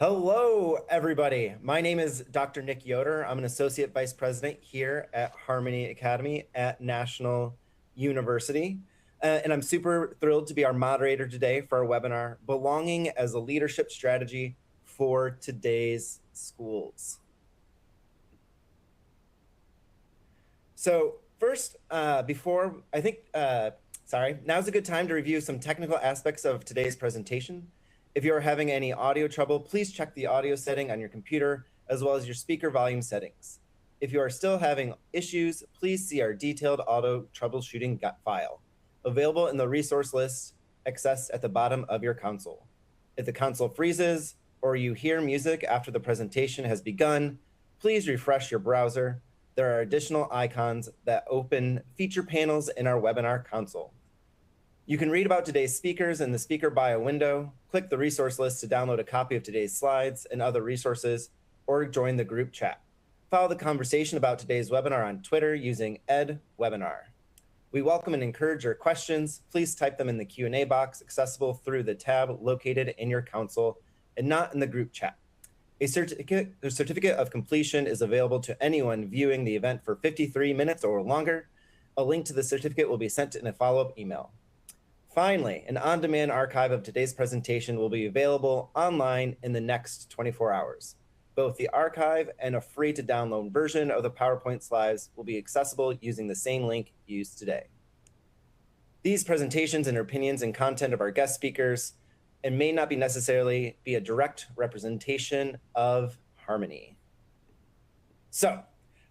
Hello, everybody. My name is Dr. Nick Yoder. I'm an Associate Vice President here at Harmony Academy at National University. And I'm super thrilled to be our moderator today for our webinar, Belonging as a Leadership Strategy for Today's Schools. So first, now's a good time to review some technical aspects of today's presentation. If you are having any audio trouble, please check the audio setting on your computer, as well as your speaker volume settings. If you are still having issues, please see our detailed audio troubleshooting file, available in the resource list accessed at the bottom of your console. If the console freezes or you hear music after the presentation has begun, please refresh your browser. There are additional icons that open feature panels in our webinar console. You can read about today's speakers in the speaker bio window, click the resource list to download a copy of today's slides and other resources, or join the group chat. Follow the conversation about today's webinar on Twitter using @edwebinar. We welcome and encourage your questions. Please type them in the Q&A box accessible through the tab located in your console and not in the group chat. A certificate of completion is available to anyone viewing the event for 53 minutes or longer. A link to the certificate will be sent in a follow-up email. Finally, an on-demand archive of today's presentation will be available online in the next 24 hours. Both the archive and a free-to-download version of the PowerPoint slides will be accessible using the same link used today. These presentations and opinions and content of our guest speakers and may not necessarily be a direct representation of Harmony. So,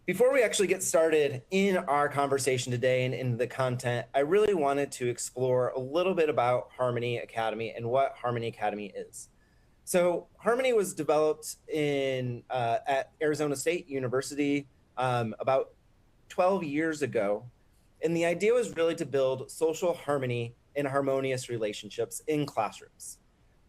before we actually get started in our conversation today and in the content, I really wanted to explore a little bit about Harmony Academy and what Harmony Academy is. So Harmony was developed at Arizona State University about 12 years ago. And the idea was really to build social harmony and harmonious relationships in classrooms.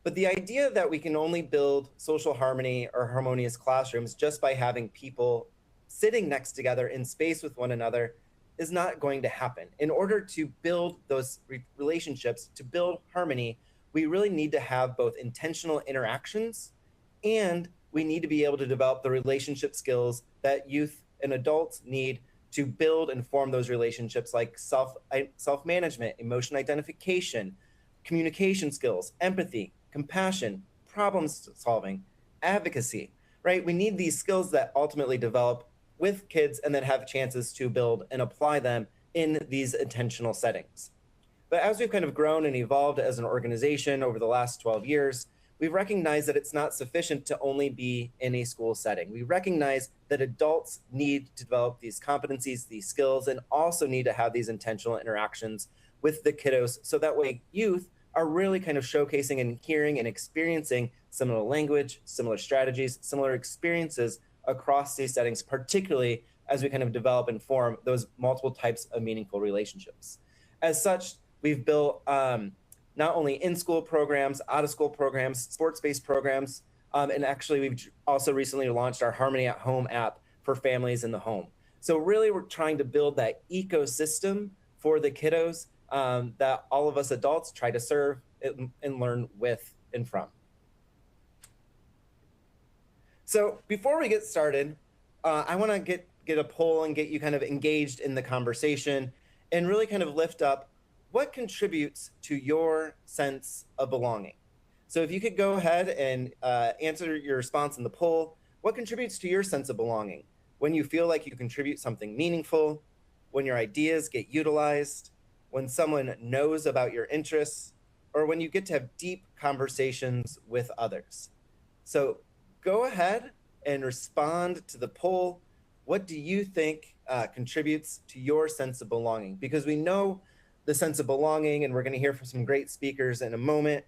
But the idea that we can only build social harmony or harmonious classrooms just by having people sitting next together in space with one another is not going to happen. In order to build those relationships, to build harmony, we really need to have both intentional interactions and we need to be able to develop the relationship skills that youth and adults need to build and form those relationships, like self-management, emotion identification, communication skills, empathy, compassion, problem solving, advocacy, right? We need these skills that ultimately develop with kids and then have chances to build and apply them in these intentional settings. But as we've kind of grown and evolved as an organization over the last 12 years, we've recognized that it's not sufficient to only be in a school setting. We recognize that adults need to develop these competencies, these skills, and also need to have these intentional interactions with the kiddos so that way youth are really kind of showcasing and hearing and experiencing similar language, similar strategies, similar experiences across these settings, particularly as we kind of develop and form those multiple types of meaningful relationships. As such, we've built not only in-school programs, out-of-school programs, sports-based programs, and actually we've also recently launched our Harmony at Home app for families in the home. So really we're trying to build that ecosystem for the kiddos that all of us adults try to serve and learn with and from. So before we get started, I want to get a poll and get you kind of engaged in the conversation and really kind of lift up what contributes to your sense of belonging. So if you could go ahead and answer your response in the poll, what contributes to your sense of belonging? When you feel like you contribute something meaningful, when your ideas get utilized, when someone knows about your interests, or when you get to have deep conversations with others. So go ahead and respond to the poll. What do you think contributes to your sense of belonging? Because we know the sense of belonging, and we're going to hear from some great speakers in a moment,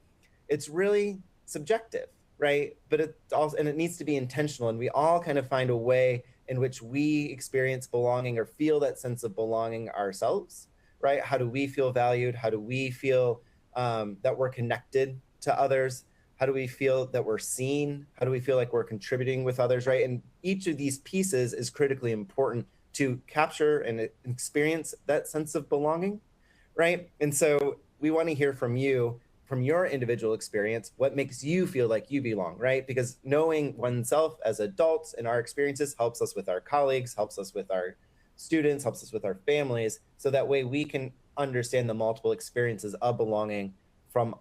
it's really subjective, right? But it needs to be intentional, and we all kind of find a way in which we experience belonging or feel that sense of belonging ourselves, right? How do we feel valued? How do we feel that we're connected to others? How do we feel that we're seen? How do we feel like we're contributing with others, right? And each of these pieces is critically important to capture and experience that sense of belonging, right? And so we want to hear from you from your individual experience, what makes you feel like you belong, right? Because knowing oneself as adults and our experiences helps us with our colleagues, helps us with our students, helps us with our families, so that way we can understand the multiple experiences of belonging from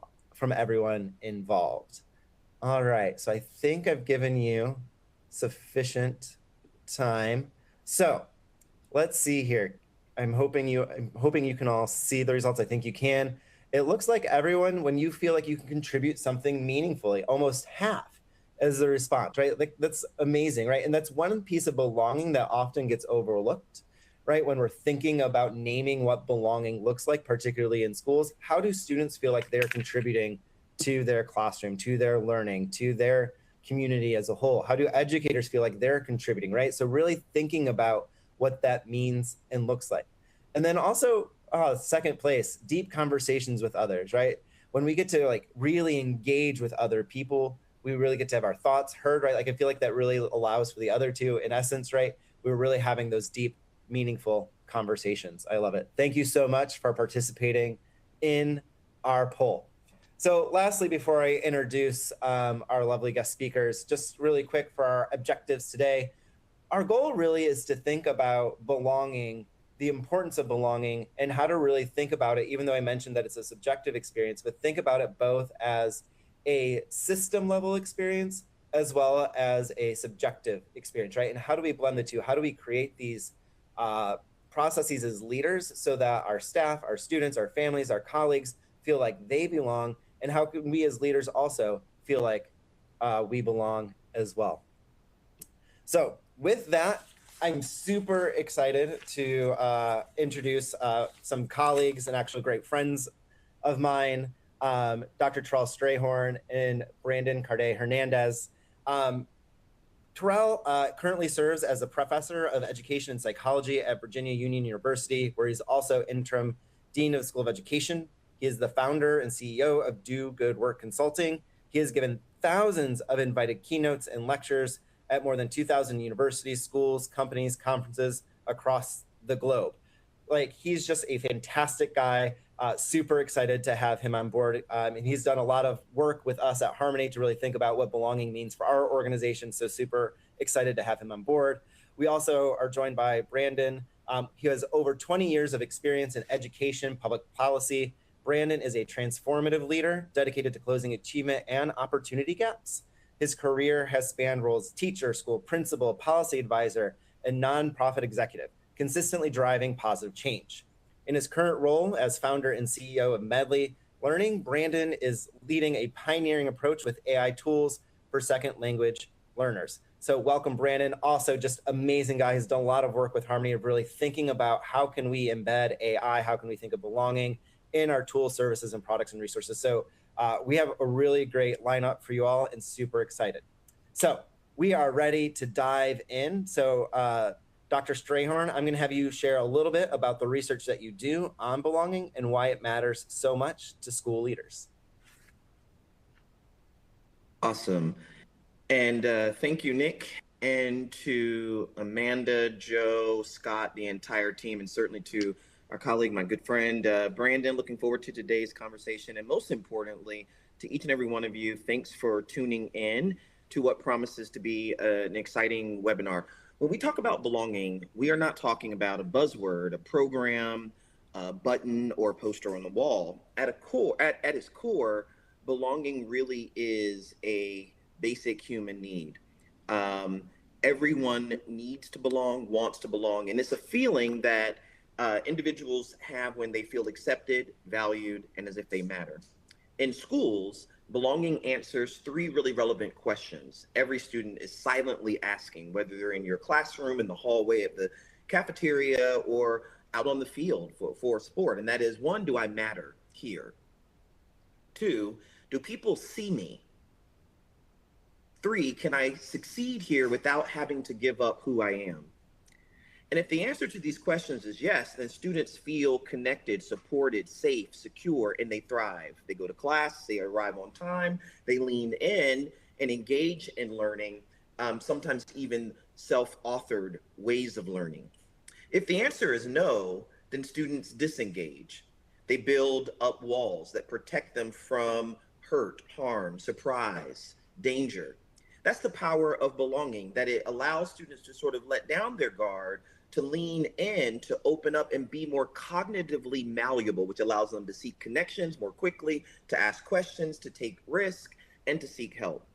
everyone involved. All right, so I think I've given you sufficient time. So let's see here. I'm hoping you can all see the results. I think you can. It looks like everyone, when you feel like you can contribute something meaningfully, almost half as the response, right? Like, that's amazing, right? And that's one piece of belonging that often gets overlooked, right? When we're thinking about naming what belonging looks like, particularly in schools, how do students feel like they're contributing to their classroom, to their learning, to their community as a whole? How do educators feel like they're contributing, right? So really thinking about what that means and looks like. And then also, second place, deep conversations with others, right? When we get to like really engage with other people, we really get to have our thoughts heard, right? Like, I feel like that really allows for the other two, in essence, right? We're really having those deep, meaningful conversations. I love it. Thank you so much for participating in our poll. So lastly, before I introduce our lovely guest speakers, just really quick for our objectives today, our goal really is to think about belonging, the importance of belonging, and how to really think about it, even though I mentioned that it's a subjective experience, but think about it both as a system level experience as well as a subjective experience, right? And how do we blend the two? How do we create these processes as leaders so that our staff, our students, our families, our colleagues feel like they belong? And how can we as leaders also feel like we belong as well? So with that, I'm super excited to introduce some colleagues and actually great friends of mine, Dr. Terrell Strayhorn and Brandon Cardet-Hernandez. Terrell currently serves as a professor of education and psychology at Virginia Union University, where he's also interim dean of the School of Education. He is the founder and CEO of Do Good Work Consulting. He has given thousands of invited keynotes and lectures at more than 2,000 universities, schools, companies, conferences across the globe. Like, he's just a fantastic guy. Super excited to have him on board. And he's done a lot of work with us at Harmony to really think about what belonging means for our organization. So super excited to have him on board. We also are joined by Brandon. He has over 20 years of experience in education, public policy. Brandon is a transformative leader dedicated to closing achievement and opportunity gaps. His career has spanned roles as teacher, school principal, policy advisor, and nonprofit executive, consistently driving positive change. In his current role as founder and CEO of Medley Learning, Brandon is leading a pioneering approach with AI tools for second language learners. So welcome, Brandon. Also just amazing guy. He's done a lot of work with Harmony of really thinking about how can we embed AI, how can we think of belonging in our tools, services, and products and resources. So we have a really great lineup for you all and super excited. So we are ready to dive in. So Dr. Strayhorn, I'm going to have you share a little bit about the research that you do on belonging and why it matters so much to school leaders. Awesome. And thank you, Nick, and to Amanda, Joe, Scott, the entire team, and certainly to our colleague, my good friend, Brandon. Looking forward to today's conversation. And most importantly, to each and every one of you, thanks for tuning in to what promises to be an exciting webinar. When we talk about belonging, we are not talking about a buzzword, a program, a button, or a poster on the wall. At its core, belonging really is a basic human need. Everyone needs to belong, wants to belong, and it's a feeling that individuals have when they feel accepted, valued, and as if they matter. In schools, belonging answers three really relevant questions every student is silently asking, whether they're in your classroom, in the hallway at the cafeteria, or out on the field for sport. And that is, one, do I matter here? Two, do people see me? Three, can I succeed here without having to give up who I am? And if the answer to these questions is yes, then students feel connected, supported, safe, secure, and they thrive. They go to class, they arrive on time, they lean in and engage in learning, sometimes even self-authored ways of learning. If the answer is no, then students disengage. They build up walls that protect them from hurt, harm, surprise, danger. That's the power of belonging, that it allows students to sort of let down their guard, to lean in, to open up and be more cognitively malleable, which allows them to seek connections more quickly, to ask questions, to take risk, and to seek help.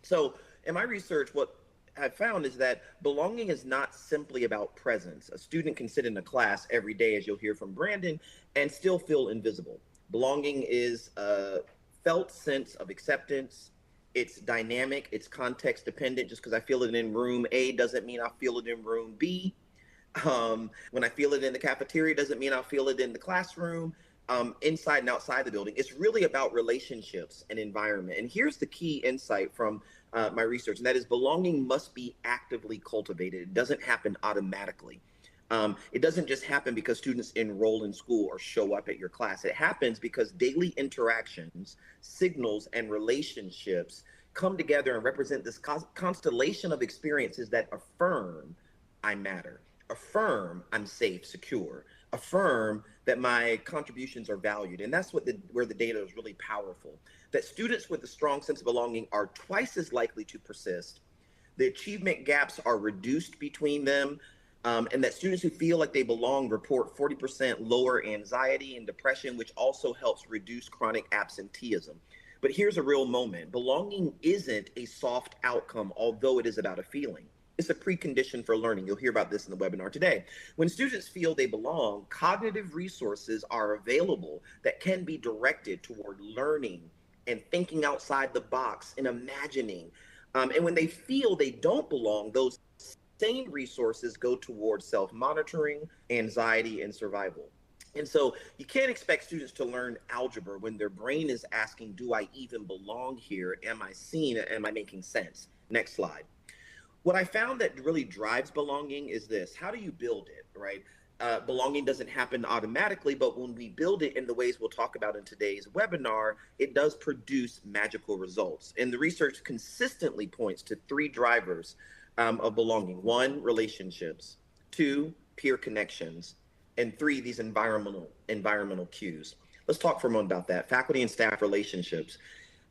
So, in my research, what I found is that belonging is not simply about presence. A student can sit in a class every day, as you'll hear from Brandon, and still feel invisible. Belonging is a felt sense of acceptance. It's dynamic, it's context dependent. Just because I feel it in room A doesn't mean I feel it in room B. When I feel it in the cafeteria doesn't mean I'll feel it in the classroom, inside and outside the building. It's really about relationships and environment. And here's the key insight from my research, and that is belonging must be actively cultivated. It doesn't happen automatically. It doesn't just happen because students enroll in school or show up at your class. It happens because daily interactions, signals, and relationships come together and represent this constellation of experiences that affirm I matter, affirm I'm safe, secure, affirm that my contributions are valued. And that's where the data is really powerful. That students with a strong sense of belonging are twice as likely to persist. The achievement gaps are reduced between them. And that students who feel like they belong report 40% lower anxiety and depression, which also helps reduce chronic absenteeism. But here's a real moment. Belonging isn't a soft outcome, although it is about a feeling. It's a precondition for learning. You'll hear about this in the webinar today. When students feel they belong, cognitive resources are available that can be directed toward learning and thinking outside the box and imagining. And when they feel they don't belong, those same resources go towards self-monitoring, anxiety, and survival. And so you can't expect students to learn algebra when their brain is asking, do I even belong here? Am I seen? Am I making sense? Next slide. What I found that really drives belonging is this: how do you build it, right? Belonging doesn't happen automatically, but when we build it in the ways we'll talk about in today's webinar, it does produce magical results. And the research consistently points to three drivers of belonging. One, relationships. Two, peer connections. And three, these environmental cues. Let's talk for a moment about that. Faculty and staff relationships.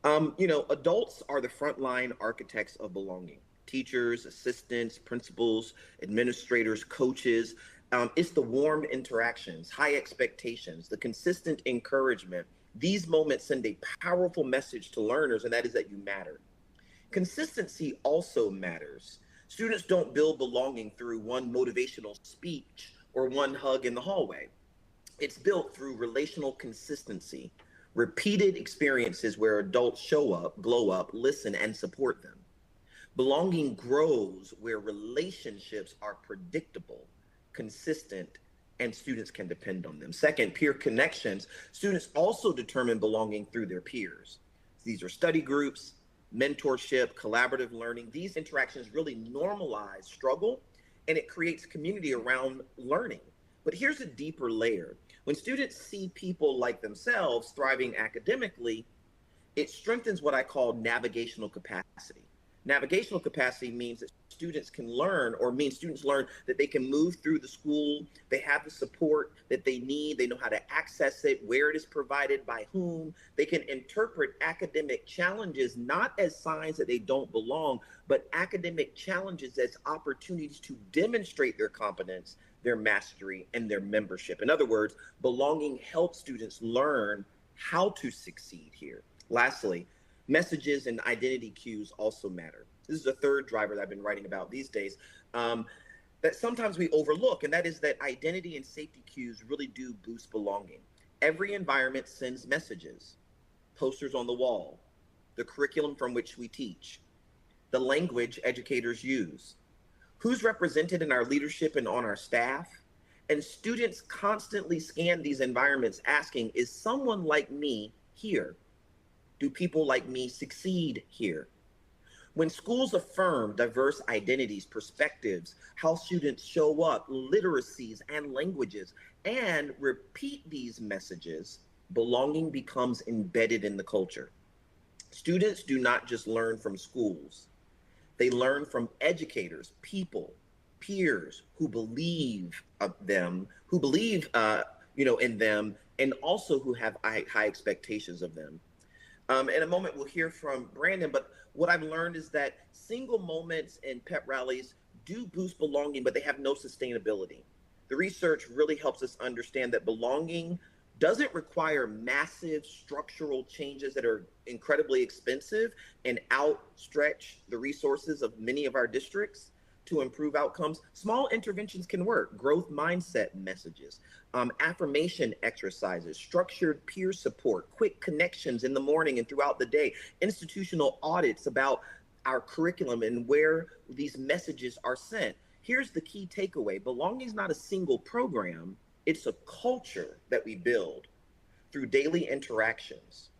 Adults are the frontline architects of belonging. Teachers, assistants, principals, administrators, coaches. It's the warm interactions, high expectations, the consistent encouragement. These moments send a powerful message to learners, and that is that you matter. Consistency also matters. Students don't build belonging through one motivational speech or one hug in the hallway. It's built through relational consistency, repeated experiences where adults show up, glow up, listen, and support them. Belonging grows where relationships are predictable, consistent, and students can depend on them. Second, peer connections. Students also determine belonging through their peers. These are study groups, mentorship, collaborative learning. These interactions really normalize struggle, and it creates community around learning. But here's a deeper layer. When students see people like themselves thriving academically, it strengthens what I call navigational capacity. Navigational capacity means that students learn that they can move through the school, they have the support that they need, they know how to access it, where it is provided, by whom. They can interpret academic challenges not as signs that they don't belong, but academic challenges as opportunities to demonstrate their competence, their mastery, and their membership. In other words, belonging helps students learn how to succeed here. Lastly, messages and identity cues also matter. This is a third driver that I've been writing about these days, that sometimes we overlook, and that is that identity and safety cues really do boost belonging. Every environment sends messages: posters on the wall, the curriculum from which we teach, the language educators use, who's represented in our leadership and on our staff. And students constantly scan these environments asking, is someone like me here? Do people like me succeed here? When schools affirm diverse identities, perspectives, how students show up, literacies, and languages, and repeat these messages, belonging becomes embedded in the culture. Students do not just learn from schools. They learn from educators, people, peers who believe in them, and also who have high expectations of them. In a moment, we'll hear from Brandon, but what I've learned is that single moments and pep rallies do boost belonging, but they have no sustainability. The research really helps us understand that belonging doesn't require massive structural changes that are incredibly expensive and outstretch the resources of many of our districts to improve outcomes. Small interventions can work. Growth mindset messages, affirmation exercises, structured peer support, quick connections in the morning and throughout the day, institutional audits about our curriculum and where these messages are sent. Here's the key takeaway. Belonging is not a single program. It's a culture that we build through daily interactions,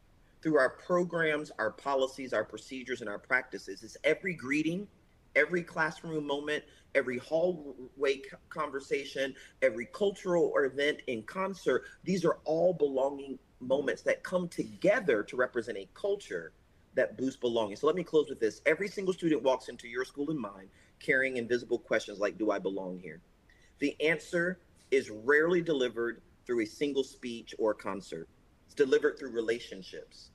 through our programs, our policies, our procedures, and our practices. It's every greeting, every classroom moment, every hallway conversation, every cultural or event in concert. These are all belonging moments that come together to represent a culture that boosts belonging. So let me close with this. Every single student walks into your school and mine carrying invisible questions like, do I belong here? The answer is rarely delivered through a single speech or concert. It's delivered through relationships,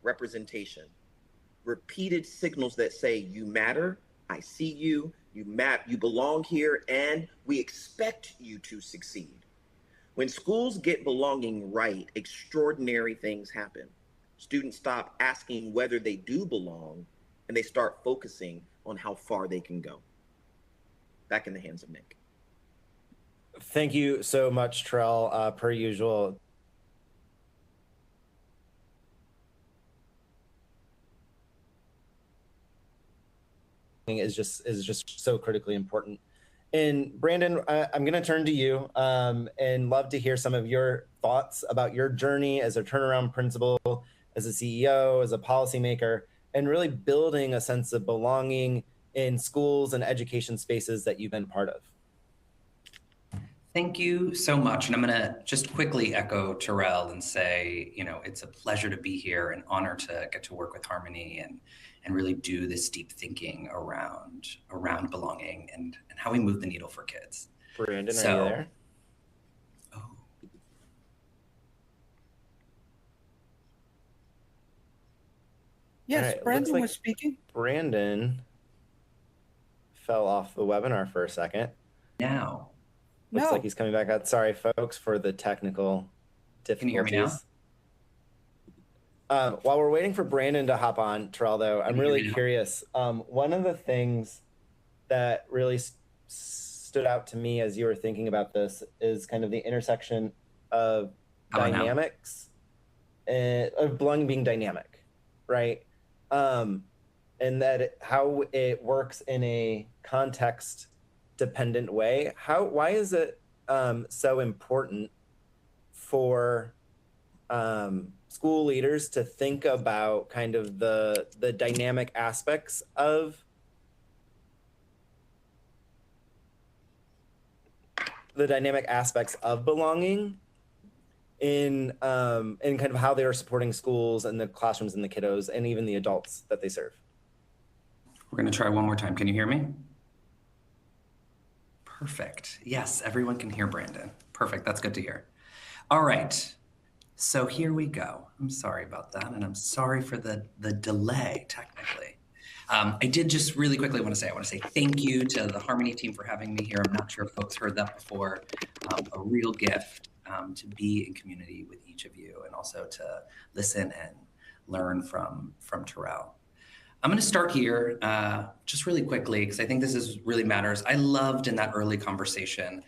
representation, repeated signals that say, you matter, I see you, you belong here, and we expect you to succeed. When schools get belonging right, extraordinary things happen. Students stop asking whether they do belong, and they start focusing on how far they can go. Back in the hands of Nick. Thank you so much, Terrell. Per usual, is just so critically important. And Brandon, I'm going to turn to you and love to hear some of your thoughts about your journey as a turnaround principal, as a CEO, as a policymaker, and really building a sense of belonging in schools and education spaces that you've been part of. Thank you so much. And I'm going to just quickly echo Terrell and say, it's a pleasure to be here, an honor to get to work with Harmony and really do this deep thinking around belonging and how we move the needle for kids. Brandon, are you there? Oh. Yes, right, Brandon was speaking. Brandon fell off the webinar for a second. Now. Looks like he's coming back out. Sorry, folks, for the technical difficulties. Can you hear me now? While we're waiting for Brandon to hop on, Terrell, though, I'm really curious. One of the things that really stood out to me as you were thinking about this is kind of the intersection of dynamics and of belonging being dynamic, right? And that how it works in a context dependent way. Why is it so important for school leaders to think about kind of the dynamic aspects of belonging in kind of how they are supporting schools and the classrooms and the kiddos and even the adults that they serve? We're going to try one more time. Can you hear me? Perfect. Yes, everyone can hear Brandon. Perfect. That's good to hear. All right. So here we go. I'm sorry about that. And I'm sorry for the delay technically. I did just really quickly want to say thank you to the Harmony team for having me here. I'm not sure if folks heard that before. A real gift to be in community with each of you and also to listen and learn from Terrell. I'm going to start here just really quickly because I think this really matters. I loved in that early conversation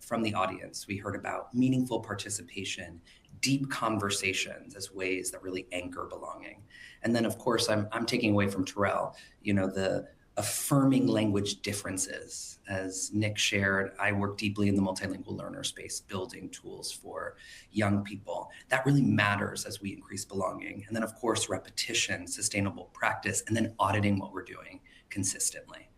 from the audience, we heard about meaningful participation, deep conversations as ways that really anchor belonging. And then, of course, I'm taking away from Terrell, the affirming language differences. As Nick shared, I work deeply in the multilingual learner space, building tools for young people. That really matters as we increase belonging. And then, of course, repetition, sustainable practice, and then auditing what we're doing consistently.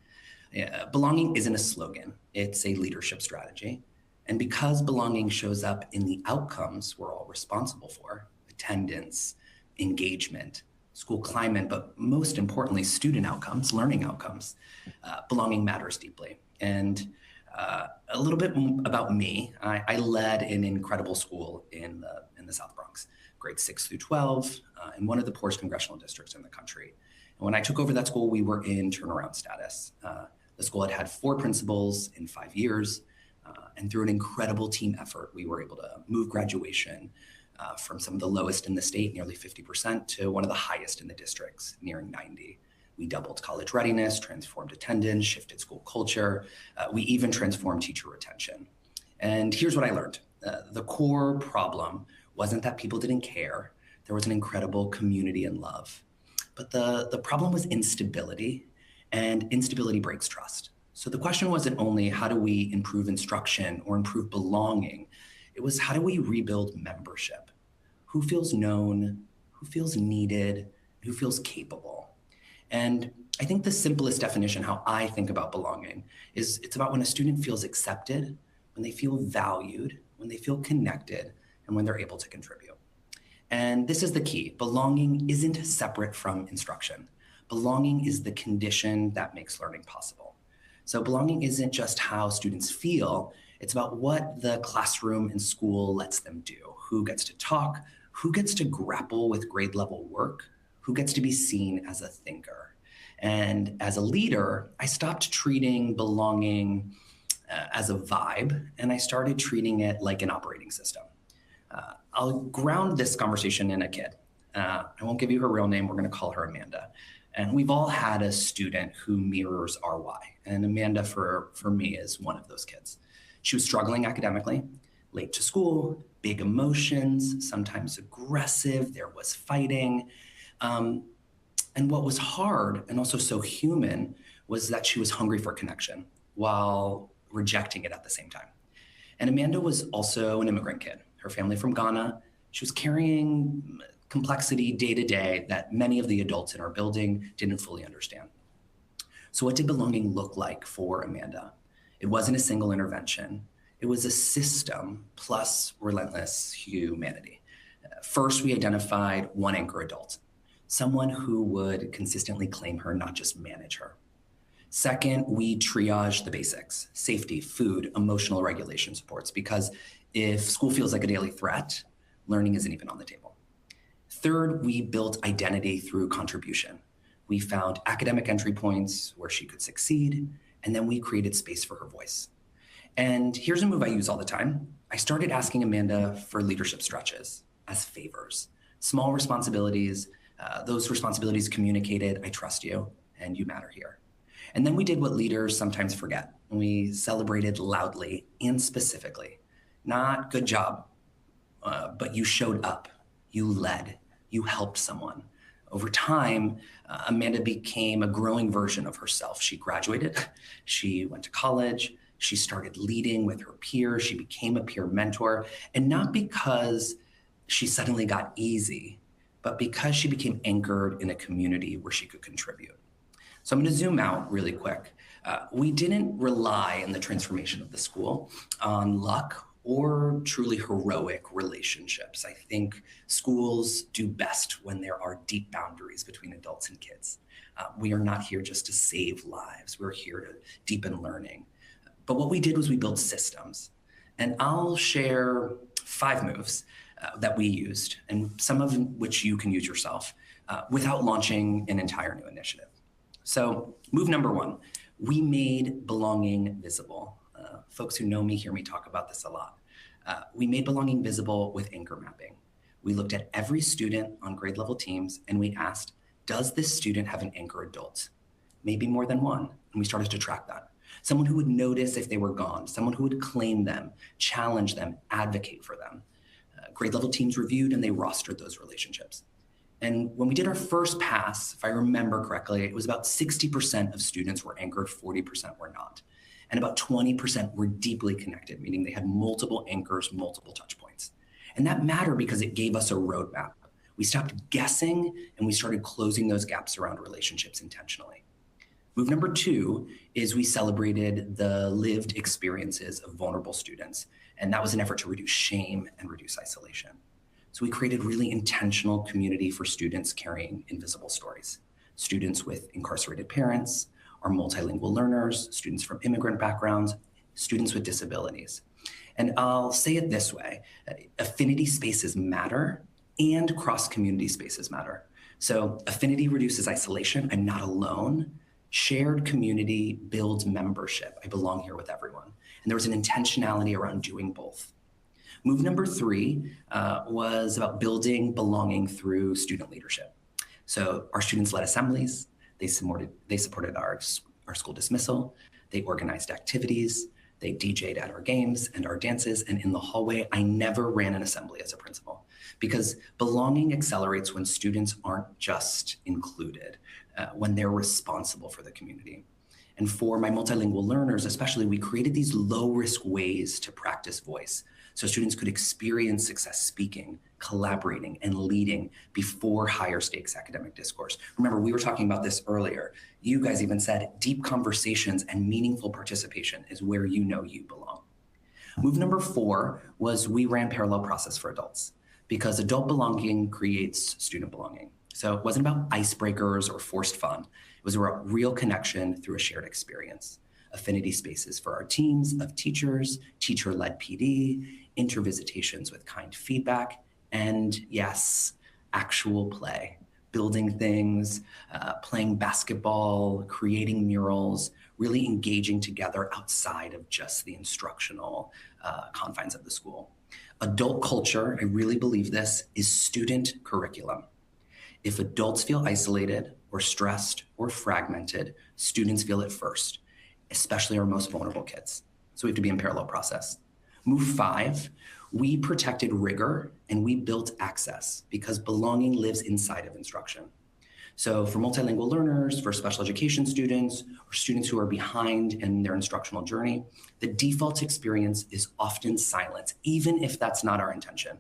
Belonging isn't a slogan. It's a leadership strategy. And because belonging shows up in the outcomes we're all responsible for, attendance, engagement, school climate, but most importantly, student outcomes, learning outcomes, belonging matters deeply. And A little bit about me. I led an incredible school in the South Bronx, grades 6 through 12, in one of the poorest congressional districts in the country. And when I took over that school, we were in turnaround status. The school had 4 principals in 5 years, and through an incredible team effort, we were able to move graduation from some of the lowest in the state, nearly 50%, to one of the highest in the districts, nearing 90. We doubled college readiness, transformed attendance, shifted school culture. We even transformed teacher retention. And here's what I learned. The core problem wasn't that people didn't care. There was an incredible community and love. But the problem was instability, and instability breaks trust. So the question wasn't only how do we improve instruction or improve belonging, it was how do we rebuild membership? Who feels known, who feels needed, who feels capable? And I think the simplest definition, how I think about belonging, is it's about when a student feels accepted, when they feel valued, when they feel connected, and when they're able to contribute. And this is the key. Belonging isn't separate from instruction. Belonging is the condition that makes learning possible. So belonging isn't just how students feel, it's about what the classroom and school lets them do. Who gets to talk, who gets to grapple with grade level work, who gets to be seen as a thinker. And as a leader, I stopped treating belonging as a vibe, and I started treating it like an operating system. I'll ground this conversation in a kid. I won't give you her real name, we're gonna call her Amanda. And we've all had a student who mirrors our why. And Amanda, for me, is one of those kids. She was struggling academically, late to school, big emotions, sometimes aggressive, there was fighting. And what was hard and also so human was that she was hungry for connection while rejecting it at the same time. And Amanda was also an immigrant kid, her family from Ghana. She was carrying complexity day to day that many of the adults in our building didn't fully understand. So what did belonging look like for Amanda? It wasn't a single intervention. It was a system plus relentless humanity. First, we identified one anchor adult, someone who would consistently claim her, not just manage her. Second, we triaged the basics, safety, food, emotional regulation supports, because if school feels like a daily threat, learning isn't even on the table. Third, we built identity through contribution. We found academic entry points where she could succeed, and then we created space for her voice. And here's a move I use all the time. I started asking Amanda for leadership stretches as favors, small responsibilities. Those responsibilities communicated, I trust you, and you matter here. And then we did what leaders sometimes forget. We celebrated loudly and specifically. Not good job, but you showed up, you led, you helped someone. Over time, Amanda became a growing version of herself. She graduated, she went to college, she started leading with her peers, she became a peer mentor, and not because she suddenly got easy, but because she became anchored in a community where she could contribute. So I'm going to zoom out really quick. We didn't rely in the transformation of the school on luck or truly heroic relationships. I think schools do best when there are deep boundaries between adults and kids. We are not here just to save lives. We're here to deepen learning. But what we did was we built systems. And I'll share 5 moves that we used, and some of which you can use yourself without launching an entire new initiative. So move number 1, we made belonging visible. Folks who know me hear me talk about this a lot. We made belonging visible with anchor mapping. We looked at every student on grade level teams and we asked, does this student have an anchor adult? Maybe more than one. And we started to track that. Someone who would notice if they were gone, someone who would claim them, challenge them, advocate for them. Grade level teams reviewed and they rostered those relationships. And when we did our first pass, if I remember correctly, it was about 60% of students were anchored, 40% were not. And about 20% were deeply connected, meaning they had multiple anchors, multiple touch points. And that mattered because it gave us a roadmap. We stopped guessing and we started closing those gaps around relationships intentionally. Move number 2 is we celebrated the lived experiences of vulnerable students. And that was an effort to reduce shame and reduce isolation. So we created really intentional community for students carrying invisible stories. Students with incarcerated parents, our multilingual learners, students from immigrant backgrounds, students with disabilities. And I'll say it this way, affinity spaces matter and cross-community spaces matter. So affinity reduces isolation. I'm not alone. Shared community builds membership. I belong here with everyone. And there was an intentionality around doing both. Move number 3 was about building belonging through student leadership. So our students led assemblies. They supported our school dismissal. They organized activities. They DJ'd at our games and our dances. And in the hallway, I never ran an assembly as a principal, because belonging accelerates when students aren't just included, when they're responsible for the community. And for my multilingual learners, especially, we created these low-risk ways to practice voice so students could experience success speaking, collaborating, and leading before higher stakes academic discourse. Remember, we were talking about this earlier. You guys even said deep conversations and meaningful participation is where you know you belong. Move number 4 was we ran parallel process for adults, because adult belonging creates student belonging. So it wasn't about icebreakers or forced fun. It was about real connection through a shared experience. Affinity spaces for our teams of teachers, teacher-led PD, intervisitations with kind feedback, and yes, actual play, building things, playing basketball, creating murals, really engaging together outside of just the instructional confines of the school. Adult culture, I really believe this, is student curriculum. If adults feel isolated or stressed or fragmented, students feel it first, especially our most vulnerable kids. So we have to be in parallel process. Move 5, we protected rigor and we built access, because belonging lives inside of instruction. So for multilingual learners, for special education students, or students who are behind in their instructional journey, the default experience is often silence, even if that's not our intention.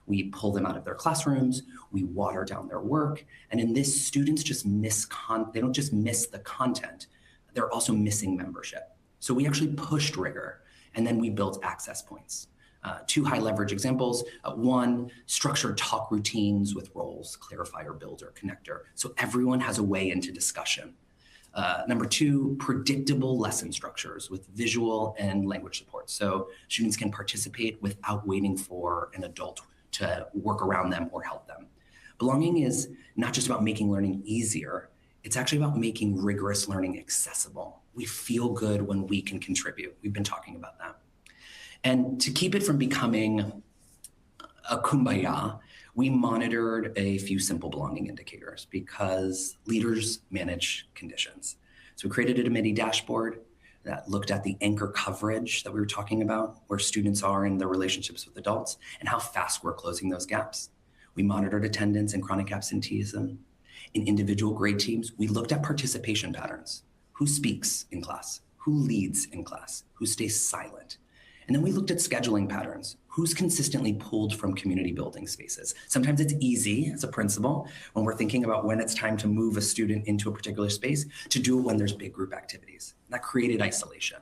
We pull them out of their classrooms, we water down their work, and in this, students just they don't just miss the content, they're also missing membership. So we actually pushed rigor, and then we built access points. 2 high leverage examples. 1, structured talk routines with roles, clarifier, builder, connector, so everyone has a way into discussion. Number 2, predictable lesson structures with visual and language support, so students can participate without waiting for an adult to work around them or help them. Belonging is not just about making learning easier, it's actually about making rigorous learning accessible. We feel good when we can contribute. We've been talking about that. And to keep it from becoming a kumbaya, we monitored a few simple belonging indicators, because leaders manage conditions. So we created a committee dashboard that looked at the anchor coverage that we were talking about, where students are in their relationships with adults and how fast we're closing those gaps. We monitored attendance and chronic absenteeism. In individual grade teams, we looked at participation patterns. Who speaks in class? Who leads in class? Who stays silent? And then we looked at scheduling patterns. Who's consistently pulled from community building spaces? Sometimes it's easy as a principal, when we're thinking about when it's time to move a student into a particular space, to do it when there's big group activities. That created isolation.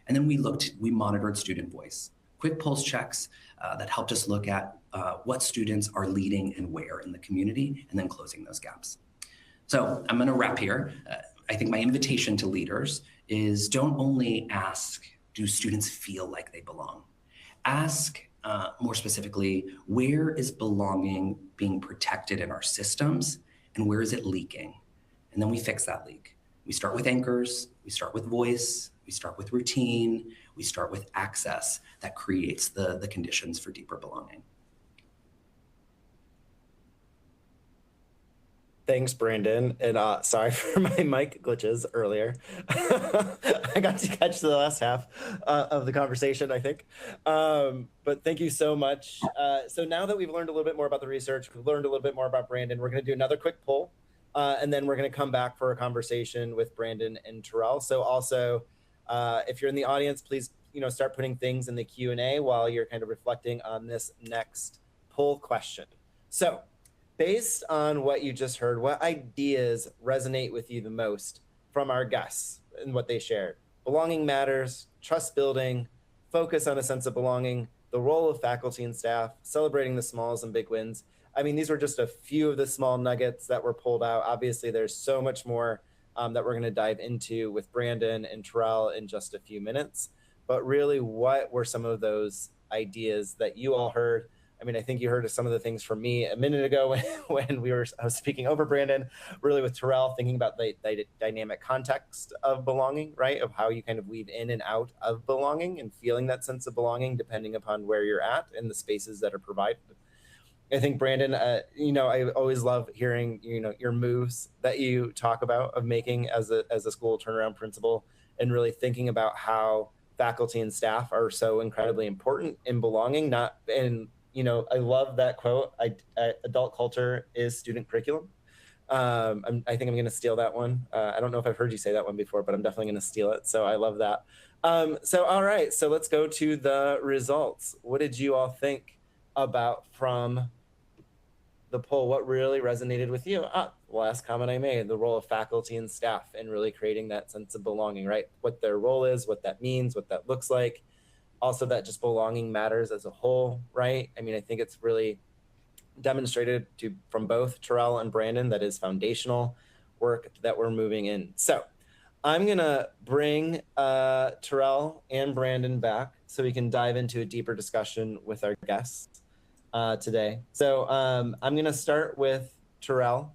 And then we monitored student voice. Quick pulse checks that helped us look at what students are leading and where in the community, and then closing those gaps. So I'm gonna wrap here. I think my invitation to leaders is, don't only ask, do students feel like they belong? Ask more specifically, where is belonging being protected in our systems, and where is it leaking? And then we fix that leak. We start with anchors, we start with voice, we start with routine, we start with access that creates the conditions for deeper belonging. Thanks, Brandon. And sorry for my mic glitches earlier. I got to catch the last half of the conversation, I think. But thank you so much. So now that we've learned a little bit more about the research, we've learned a little bit more about Brandon, we're going to do another quick poll. And then we're going to come back for a conversation with Brandon and Terrell. So also, if you're in the audience, please start putting things in the Q&A while you're kind of reflecting on this next poll question. So, based on what you just heard, what ideas resonate with you the most from our guests and what they shared? Belonging matters, trust building, focus on a sense of belonging, the role of faculty and staff, celebrating the smalls and big wins. I mean, these were just a few of the small nuggets that were pulled out. Obviously, there's so much more that we're going to dive into with Brandon and Terrell in just a few minutes. but really what were some of those ideas that you all heard? I mean, I think you heard some of the things from me a minute ago when I was speaking over Brandon, really with Terrell, thinking about the dynamic context of belonging, right? Of how you kind of weave in and out of belonging and feeling that sense of belonging depending upon where you're at and the spaces that are provided. I think Brandon, I always love hearing, your moves that you talk about of making as a school turnaround principal, and really thinking about how faculty and staff are so incredibly important in belonging. I love that quote. Adult culture is student curriculum. I think I'm going to steal that one. I don't know if I've heard you say that one before, but I'm definitely going to steal it. So I love that. All right. So let's go to the results. What did you all think about from the poll? What really resonated with you? Last comment I made, the role of faculty and staff in really creating that sense of belonging, right? What their role is, what that means, what that looks like. Also that just belonging matters as a whole, right? I mean, I think it's really demonstrated from both Terrell and Brandon that is foundational work that we're moving in. So I'm gonna bring Terrell and Brandon back so we can dive into a deeper discussion with our guests today. So I'm gonna start with Terrell,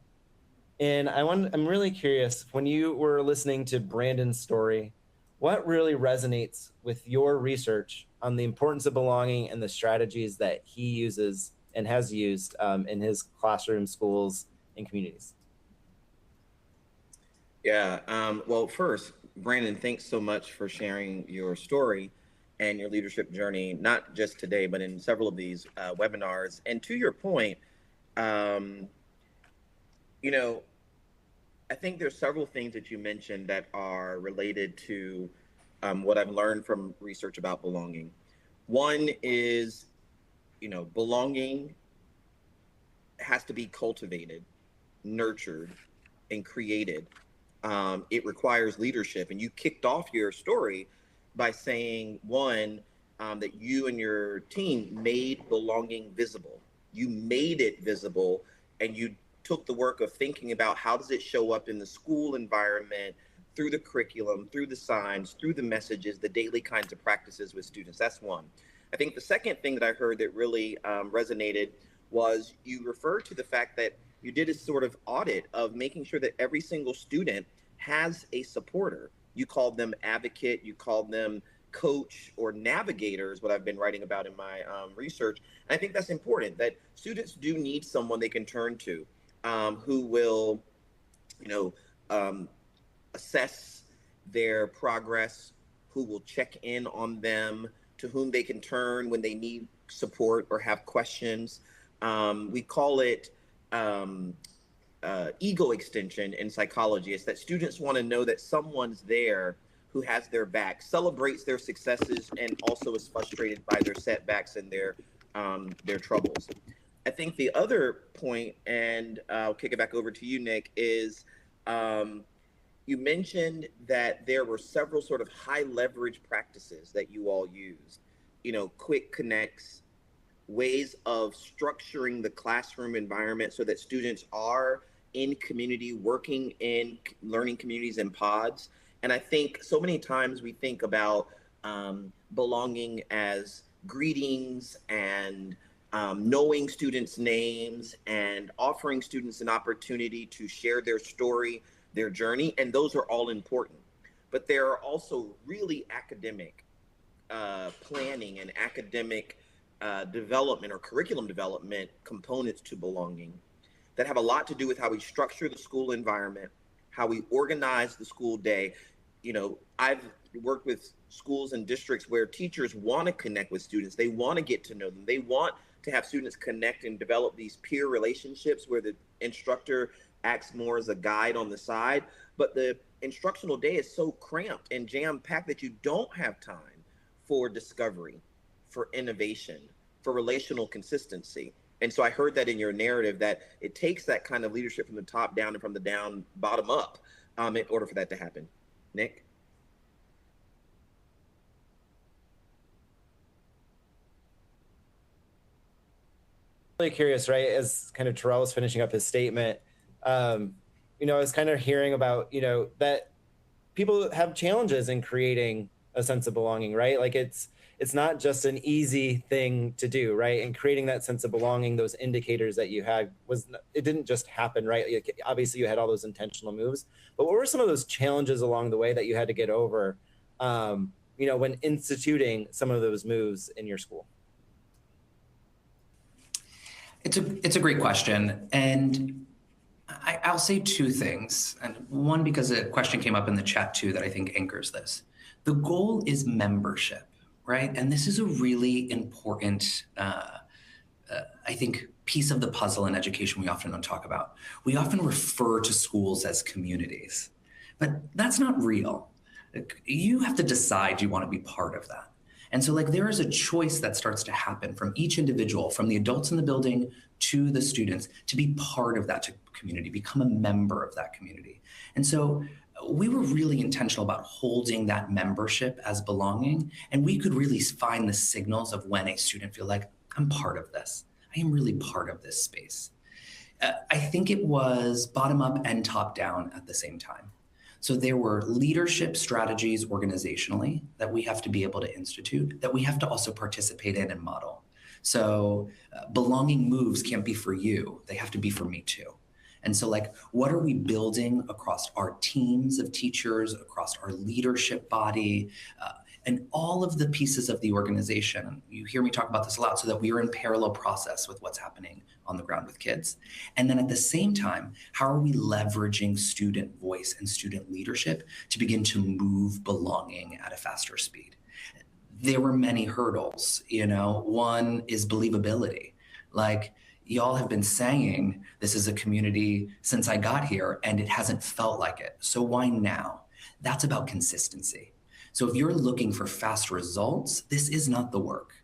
and I'm really curious, when you were listening to Brandon's story, what really resonates with your research on the importance of belonging and the strategies that he uses and has used in his classroom, schools, and communities? Yeah. Well, first, Brandon, thanks so much for sharing your story and your leadership journey, not just today, but in several of these webinars. And to your point, I think there's several things that you mentioned that are related to what I've learned from research about belonging. One is, belonging has to be cultivated, nurtured, and created. It requires leadership. And you kicked off your story by saying, one, that you and your team made belonging visible. You made it visible, and you took the work of thinking about how does it show up in the school environment, through the curriculum, through the signs, through the messages, the daily kinds of practices with students. That's one. I think the second thing that I heard that really resonated was you referred to the fact that you did a sort of audit of making sure that every single student has a supporter. You called them advocate, you called them coach or navigators, what I've been writing about in my research. And I think that's important, that students do need someone they can turn to who will, assess their progress, who will check in on them, to whom they can turn when they need support or have questions. We call it ego extension in psychology. It's that students want to know that someone's there who has their back, celebrates their successes, and also is frustrated by their setbacks and their troubles. I think the other point, and I'll kick it back over to you, Nick, is you mentioned that there were several sort of high leverage practices that you all used, quick connects, ways of structuring the classroom environment so that students are in community, working in learning communities and pods. And I think so many times we think about belonging as greetings and knowing students' names and offering students an opportunity to share their story, their journey, and those are all important. But there are also really academic planning and academic development or curriculum development components to belonging that have a lot to do with how we structure the school environment, how we organize the school day. I've worked with schools and districts where teachers want to connect with students. They want to get to know them. They want to have students connect and develop these peer relationships where the instructor acts more as a guide on the side. But the instructional day is so cramped and jam-packed that you don't have time for discovery, for innovation, for relational consistency. And so I heard that in your narrative, that it takes that kind of leadership from the top down and from the bottom up in order for that to happen. Nick? Really curious, right? As kind of Terrell was finishing up his statement, I was kind of hearing about, that people have challenges in creating a sense of belonging, right? Like it's not just an easy thing to do, right? And creating that sense of belonging, those indicators that you had it didn't just happen, right? Like, obviously you had all those intentional moves, but what were some of those challenges along the way that you had to get over, when instituting some of those moves in your school? It's a great question. And I'll say two things. And one, because a question came up in the chat too that I think anchors this. The goal is membership, right? And this is a really important, I think, piece of the puzzle in education we often don't talk about. We often refer to schools as communities, but that's not real. You have to decide you want to be part of that. And so there is a choice that starts to happen from each individual, from the adults in the building to the students, to be part of that community, become a member of that community. And so we were really intentional about holding that membership as belonging. And we could really find the signals of when a student feels like, I'm part of this. I am really part of this space. I think it was bottom up and top down at the same time. So there were leadership strategies organizationally that we have to be able to institute, that we have to also participate in and model. So belonging moves can't be for you. They have to be for me too. And so what are we building across our teams of teachers, across our leadership body, and all of the pieces of the organization? You hear me talk about this a lot, so that we are in parallel process with what's happening on the ground with kids. And then at the same time, how are we leveraging student voice and student leadership to begin to move belonging at a faster speed? There were many hurdles, one is believability. Y'all have been saying this is a community since I got here, and it hasn't felt like it. So why now? That's about consistency. So if you're looking for fast results, this is not the work.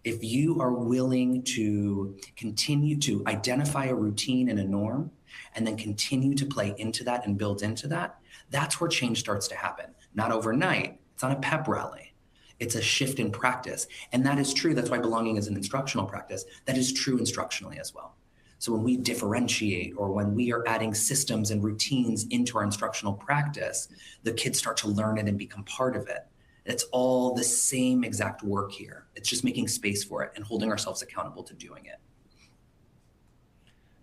If you are willing to continue to identify a routine and a norm, and then continue to play into that and build into that, that's where change starts to happen. Not overnight. It's not a pep rally. It's a shift in practice. And that is true. That's why belonging is an instructional practice. That is true instructionally as well. So when we differentiate, or when we are adding systems and routines into our instructional practice, the kids start to learn it and become part of it. It's all the same exact work here. It's just making space for it and holding ourselves accountable to doing it.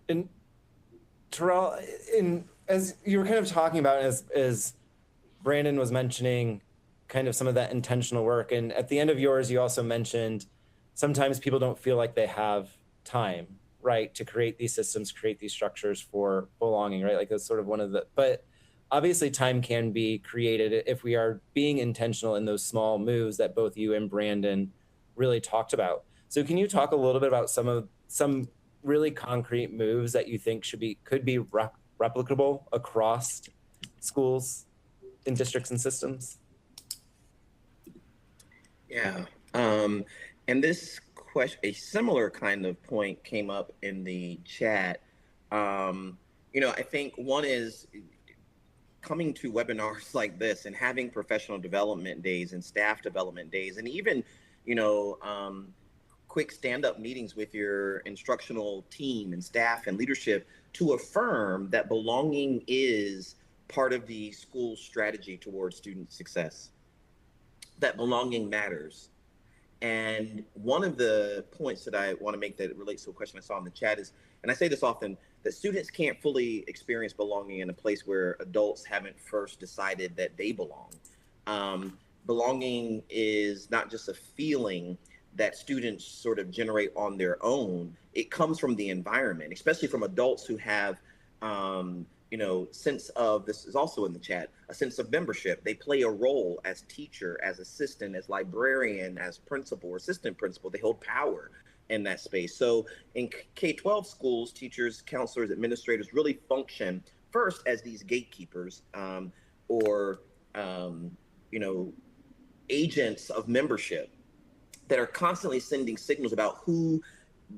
And Terrell, as you were kind of talking about, as Brandon was mentioning kind of some of that intentional work, and at the end of yours, you also mentioned sometimes people don't feel like they have time, right, to create these systems, create these structures for belonging, right? That's sort of one of but obviously time can be created if we are being intentional in those small moves that both you and Brandon really talked about. So can you talk a little bit about some really concrete moves that you think could be replicable across schools in districts and systems? Yeah. And this question, a similar kind of point came up in the chat. I think one is coming to webinars like this and having professional development days and staff development days, and even, quick stand-up meetings with your instructional team and staff and leadership to affirm that belonging is part of the school's strategy towards student success, that belonging matters. And one of the points that I want to make that relates to a question I saw in the chat is, and I say this often, that students can't fully experience belonging in a place where adults haven't first decided that they belong. Belonging is not just a feeling that students sort of generate on their own. It comes from the environment, especially from adults who have, sense of, this is also in the chat, a sense of membership. They play a role as teacher, as assistant, as librarian, as principal or assistant principal. They hold power in that space. So in K-12 schools, teachers, counselors, administrators really function first as these gatekeepers or agents of membership that are constantly sending signals about who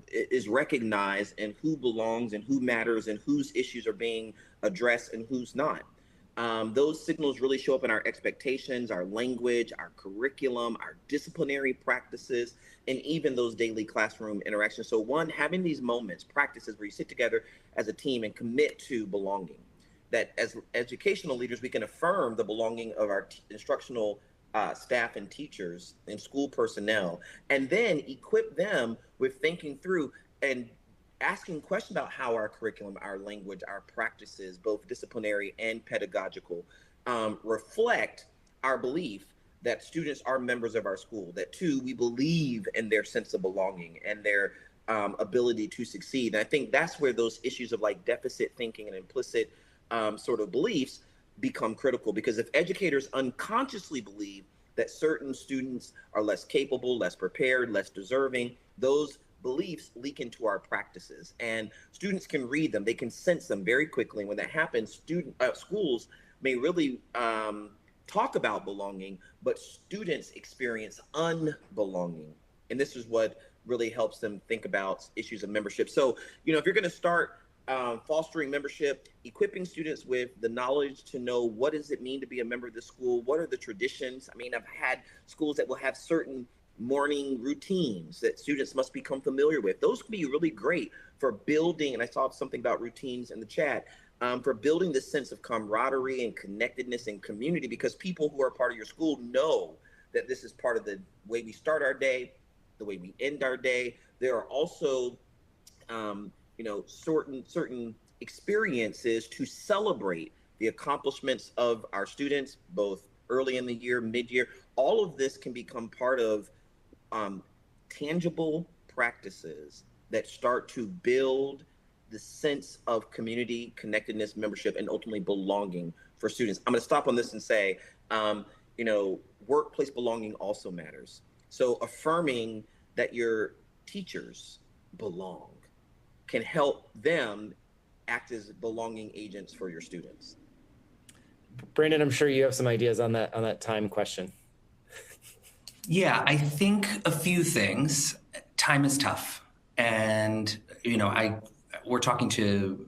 is recognized and who belongs and who matters and whose issues are being addressed and who's not. Those signals really show up in our expectations, our language, our curriculum, our disciplinary practices, and even those daily classroom interactions. So one, having these moments, practices where you sit together as a team and commit to belonging. That as educational leaders, we can affirm the belonging of our instructional staff and teachers and school personnel, and then equip them with thinking through and asking questions about how our curriculum, our language, our practices, both disciplinary and pedagogical, reflect our belief that students are members of our school, that two, we believe in their sense of belonging and their ability to succeed. And I think that's where those issues of like deficit thinking and implicit sort of beliefs become critical, because if educators unconsciously believe that certain students are less capable, less prepared, less deserving, those beliefs leak into our practices, and students can read them, they can sense them very quickly. And when that happens, schools may really talk about belonging, but students experience unbelonging. And this is what really helps them think about issues of membership. So, if you're going to start fostering membership, equipping students with the knowledge to know what does it mean to be a member of the school, what are the traditions. I mean, I've had schools that will have certain morning routines that students must become familiar with. Those can be really great for building, and I saw something about routines in the chat, for building this sense of camaraderie and connectedness and community, because people who are part of your school know that this is part of the way we start our day, the way we end our day. There are also certain experiences to celebrate the accomplishments of our students, both early in the year, mid-year. All of this can become part of tangible practices that start to build the sense of community, connectedness, membership, and ultimately belonging for students. I'm going to stop on this and say, workplace belonging also matters. So affirming that your teachers belong can help them act as belonging agents for your students. Brandon, I'm sure you have some ideas on that time question. Yeah, I think a few things. Time is tough. And, we're talking to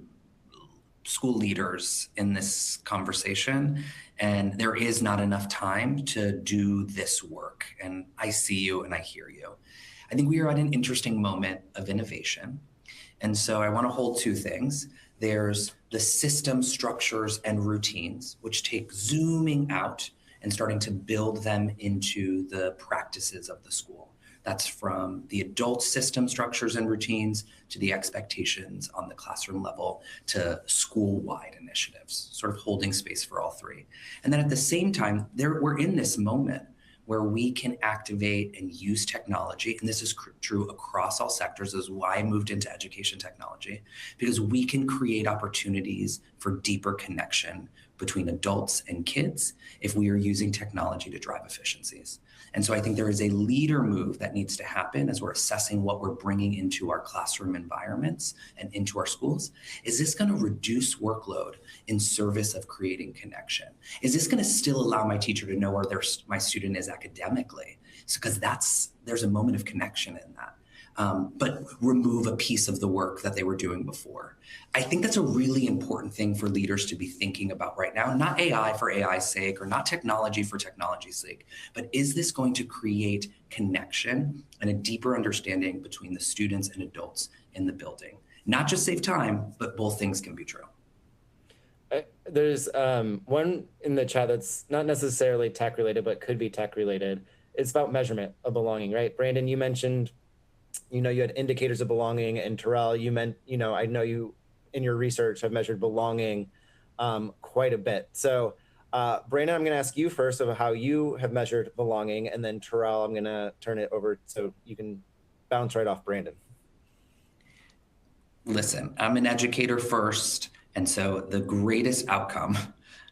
school leaders in this conversation, and there is not enough time to do this work. And I see you and I hear you. I think we are at an interesting moment of innovation. And so I want to hold two things. There's the system structures and routines, which take zooming out and starting to build them into the practices of the school. That's from the adult system structures and routines to the expectations on the classroom level to school-wide initiatives, sort of holding space for all three. And then at the same time, we're in this moment where we can activate and use technology, and this is true across all sectors. This is why I moved into education technology, because we can create opportunities for deeper connection between adults and kids if we are using technology to drive efficiencies. And so I think there is a leader move that needs to happen as we're assessing what we're bringing into our classroom environments and into our schools. Is this going to reduce workload in service of creating connection? Is this going to still allow my teacher to know where my student is academically? Because there's a moment of connection in that. But remove a piece of the work that they were doing before. I think that's a really important thing for leaders to be thinking about right now. Not AI for AI's sake or not technology for technology's sake, but is this going to create connection and a deeper understanding between the students and adults in the building? Not just save time, but both things can be true. There's one in the chat that's not necessarily tech related, but could be tech related. It's about measurement of belonging, right? Brandon, you mentioned you had indicators of belonging, and Terrell, I know you in your research have measured belonging quite a bit. So Brandon, I'm going to ask you first of how you have measured belonging, and then Terrell, I'm going to turn it over so you can bounce right off Brandon. Listen, I'm an educator first, and so the greatest outcome,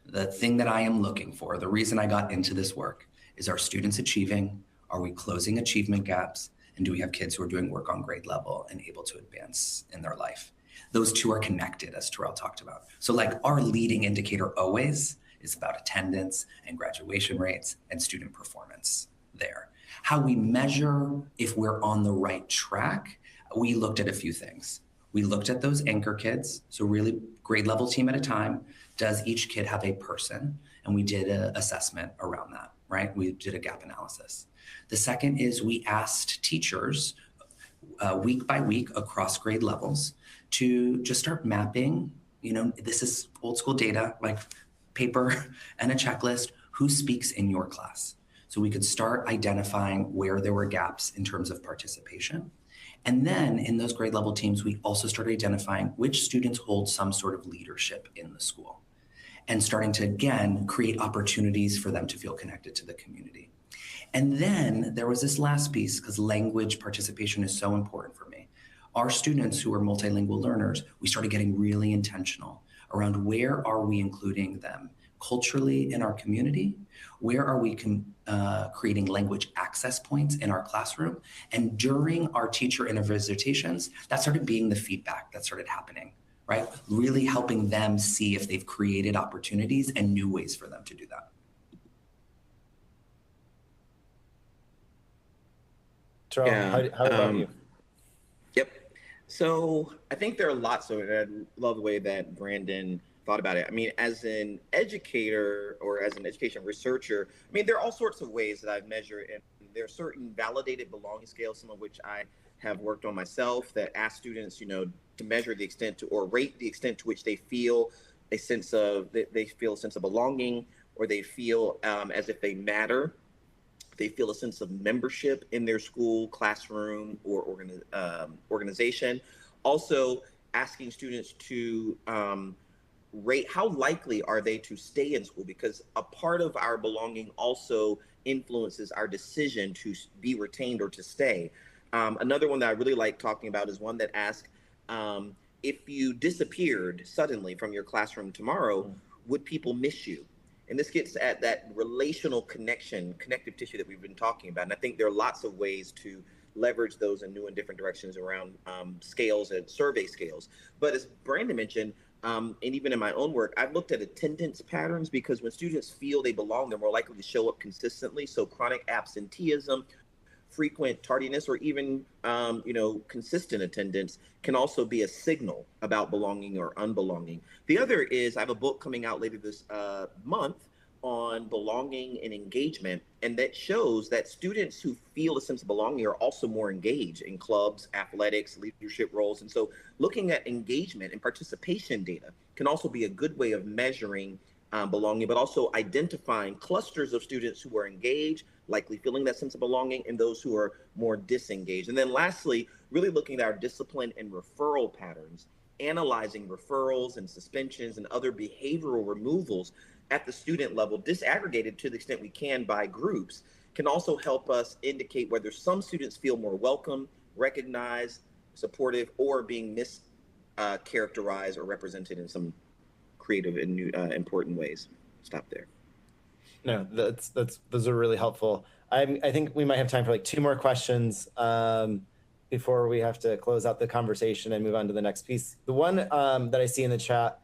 the thing that I am looking for, the reason I got into this work is, are students achieving? Are we closing achievement gaps? And do we have kids who are doing work on grade level and able to advance in their life? Those two are connected, as Terrell talked about. So like our leading indicator always is about attendance and graduation rates and student performance there. How we measure if we're on the right track, we looked at a few things. We looked at those anchor kids, so really grade level team at a time. Does each kid have a person? And we did an assessment around that, right? We did a gap analysis. The second is we asked teachers week by week across grade levels to just start mapping, this is old school data, like paper and a checklist, who speaks in your class. so we could start identifying where there were gaps in terms of participation. And then in those grade level teams, we also started identifying which students hold some sort of leadership in the school and starting to, again, create opportunities for them to feel connected to the community. And then there was this last piece, because language participation is so important for me. Our students who are multilingual learners, we started getting really intentional around where are we including them culturally in our community, where are we creating language access points in our classroom, and during our teacher visitations, that started being the feedback that started happening, right? Really helping them see if they've created opportunities and new ways for them to do that. Terrell, Yeah, how about you? Yep. So I think there are lots of it. I love the way that Brandon thought about it. I mean, as an educator or as an education researcher, I mean, there are all sorts of ways that I've measured, and there are certain validated belonging scales, some of which I have worked on myself, that ask students, to measure the extent to, or rate the extent to which they feel a sense of belonging, or they feel as if they matter. They feel a sense of membership in their school, classroom, or organization. Also, asking students to rate how likely are they to stay in school, because a part of our belonging also influences our decision to be retained or to stay. Another one that I really like talking about is one that asks, if you disappeared suddenly from your classroom tomorrow, would people miss you? And this gets at that relational connective tissue that we've been talking about. And I think there are lots of ways to leverage those in new and different directions around scales and survey scales. But as Brandon mentioned, and even in my own work, I've looked at attendance patterns, because when students feel they belong, they're more likely to show up consistently. So chronic absenteeism, frequent tardiness, or even consistent attendance can also be a signal about belonging or unbelonging. The other is, I have a book coming out later this month on belonging and engagement, and that shows that students who feel a sense of belonging are also more engaged in clubs, athletics, leadership roles. And so looking at engagement and participation data can also be a good way of measuring belonging, but also identifying clusters of students who are engaged, likely feeling that sense of belonging, and those who are more disengaged. And then lastly, really looking at our discipline and referral patterns, analyzing referrals and suspensions and other behavioral removals at the student level, disaggregated to the extent we can by groups, can also help us indicate whether some students feel more welcome, recognized, supportive, or being mischaracterized or represented in some creative and new, important ways. Stop there. No, those are really helpful. I think we might have time for like 2 more questions before we have to close out the conversation and move on to the next piece. The one that I see in the chat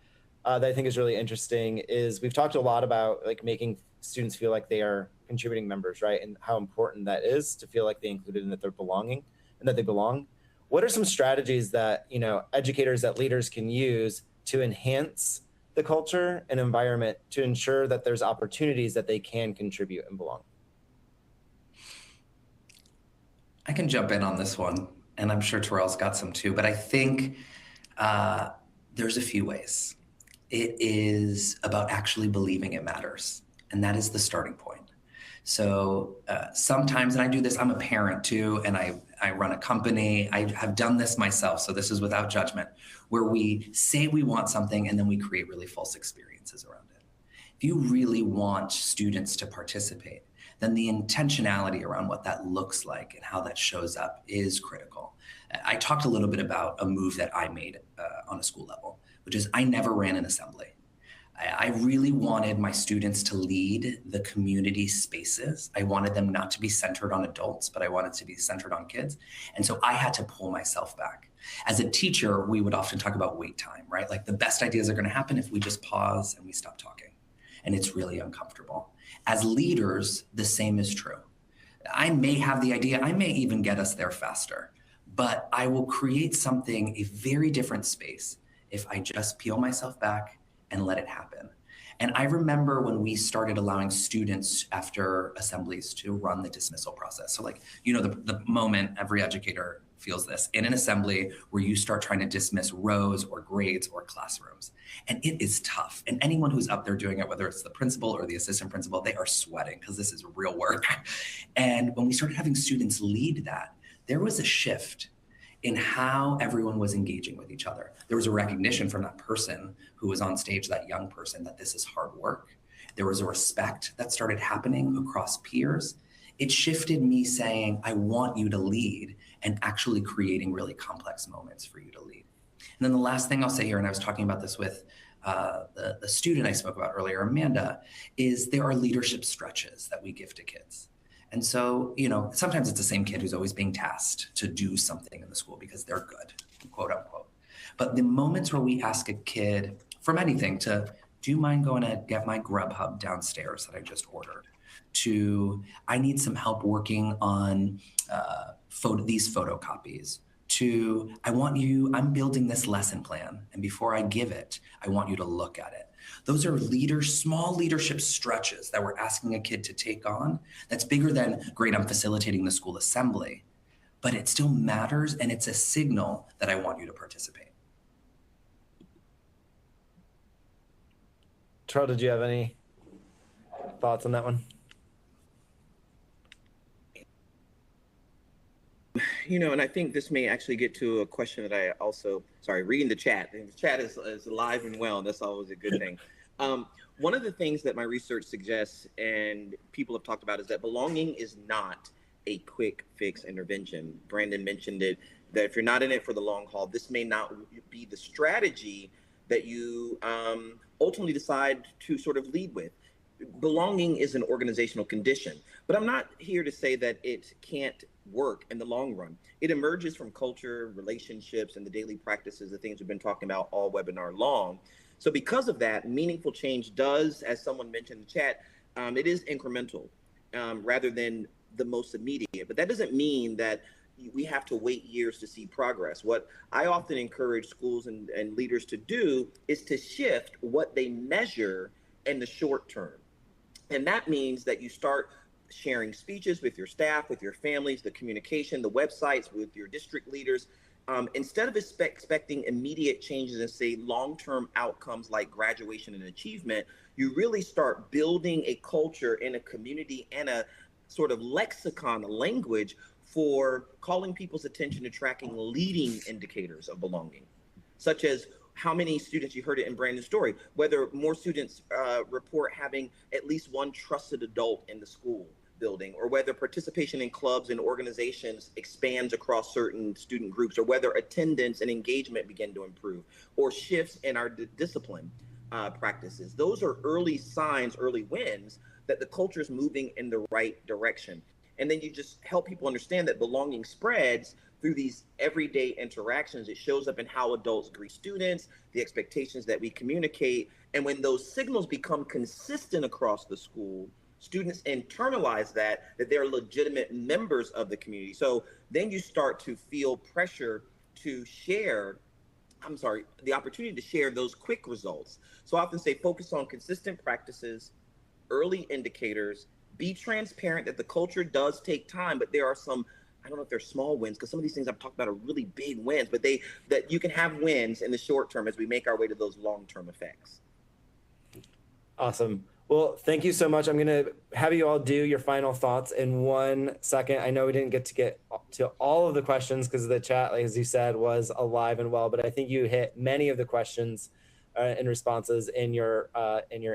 that I think is really interesting is, we've talked a lot about like making students feel like they are contributing members, right? And how important that is to feel like they included and that they're belonging and that they belong. What are some strategies that, educators, that leaders can use to enhance the culture and environment to ensure that there's opportunities that they can contribute and belong? I can jump in on this one, and I'm sure Terrell's got some too, but I think there's a few ways. It is about actually believing it matters, and that is the starting point. So sometimes, and I do this, I'm a parent too, and I run a company. I have done this myself, so this is without judgment, where we say we want something and then we create really false experiences around it. If you really want students to participate, then the intentionality around what that looks like and how that shows up is critical. I talked a little bit about a move that I made on a school level, which is I never ran an assembly. I really wanted my students to lead the community spaces. I wanted them not to be centered on adults, but I wanted to be centered on kids. And so I had to pull myself back. As a teacher, we would often talk about wait time, right? Like the best ideas are going to happen if we just pause and we stop talking. And it's really uncomfortable. As leaders, the same is true. I may have the idea, I may even get us there faster, but I will create something, a very different space, if I just peel myself back and let it happen. And I remember when we started allowing students after assemblies to run the dismissal process. So like, the moment every educator feels this in an assembly where you start trying to dismiss rows or grades or classrooms. And it is tough. And anyone who's up there doing it, whether it's the principal or the assistant principal, they are sweating because this is real work. And when we started having students lead that, there was a shift in how everyone was engaging with each other. There was a recognition from that person who was on stage, that young person, that this is hard work. There was a respect that started happening across peers. It shifted me saying, I want you to lead, and actually creating really complex moments for you to lead. And then the last thing I'll say here, and I was talking about this with the student I spoke about earlier, Amanda, is there are leadership stretches that we give to kids. And so, sometimes it's the same kid who's always being tasked to do something in the school because they're good, quote unquote. But the moments where we ask a kid from anything to, do you mind going to get my Grubhub downstairs that I just ordered? To, I need some help working on these photocopies. To, I'm building this lesson plan, and before I give it, I want you to look at it. Those are small leadership stretches that we're asking a kid to take on. That's bigger than, great, I'm facilitating the school assembly, but it still matters, and it's a signal that I want you to participate. Terrell, did you have any thoughts on that one? And I think this may actually get to a question that I also, reading the chat. And the chat is alive and well, and that's always a good thing. One of the things that my research suggests and people have talked about is that belonging is not a quick fix intervention. Brandon mentioned it, that if you're not in it for the long haul, this may not be the strategy that you ultimately decide to sort of lead with. Belonging is an organizational condition, but I'm not here to say that it can't work in the long run. It emerges from culture, relationships, and the daily practices, the things we've been talking about all webinar long. So because of that, meaningful change does, as someone mentioned in the chat, it is incremental rather than the most immediate. But that doesn't mean that we have to wait years to see progress. What I often encourage schools and leaders to do is to shift what they measure in the short term. And that means that you start sharing speeches with your staff, with your families, the communication, the websites, with your district leaders. Instead of expecting immediate changes and say long-term outcomes like graduation and achievement, you really start building a culture in a community and a sort of lexicon, a language for calling people's attention to tracking leading indicators of belonging, such as how many students, you heard it in Brandon's story, whether more students report having at least one trusted adult in the school building, or whether participation in clubs and organizations expands across certain student groups, or whether attendance and engagement begin to improve, or shifts in our discipline practices. Those are early signs, early wins that the culture is moving in the right direction. And then you just help people understand that belonging spreads through these everyday interactions. It shows up in how adults greet students, the expectations that we communicate. And when those signals become consistent across the school, students internalize that they're legitimate members of the community. So then you start to feel pressure to share, the opportunity to share those quick results. So I often say focus on consistent practices, early indicators, be transparent that the culture does take time, but there are some, I don't know if they're small wins, because some of these things I've talked about are really big wins, but that you can have wins in the short term as we make our way to those long-term effects. Awesome. Well, thank you so much. I'm going to have you all do your final thoughts in 1 second. I know we didn't get to all of the questions because the chat, like, as you said, was alive and well, but I think you hit many of the questions and responses in your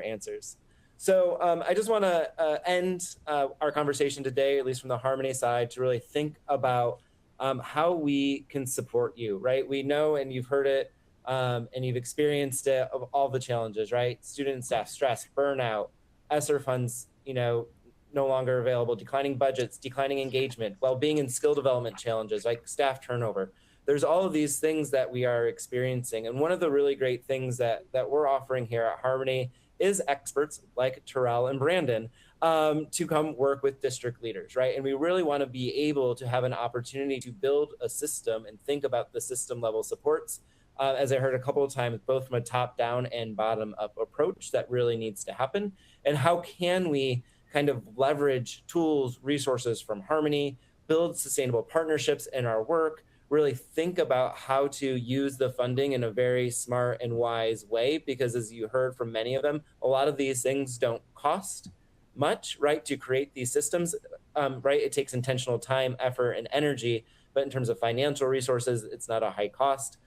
answers. So I just want to end our conversation today, at least from the Harmony side, to really think about how we can support you, right? We know, and you've heard it, and you've experienced it, of all the challenges, right? Student and staff stress, burnout, ESSER funds, no longer available, declining budgets, declining engagement, well-being and skill development challenges, like staff turnover. There's all of these things that we are experiencing. And one of the really great things that we're offering here at Harmony is experts like Terrell and Brandon to come work with district leaders, right? And we really want to be able to have an opportunity to build a system and think about the system level supports, as I heard a couple of times, both from a top down and bottom up approach that really needs to happen. And how can we kind of leverage tools, resources from Harmony, build sustainable partnerships in our work, really think about how to use the funding in a very smart and wise way, because as you heard from many of them, a lot of these things don't cost much, right, to create these systems, right? It takes intentional time, effort, and energy, but in terms of financial resources, it's not a high cost.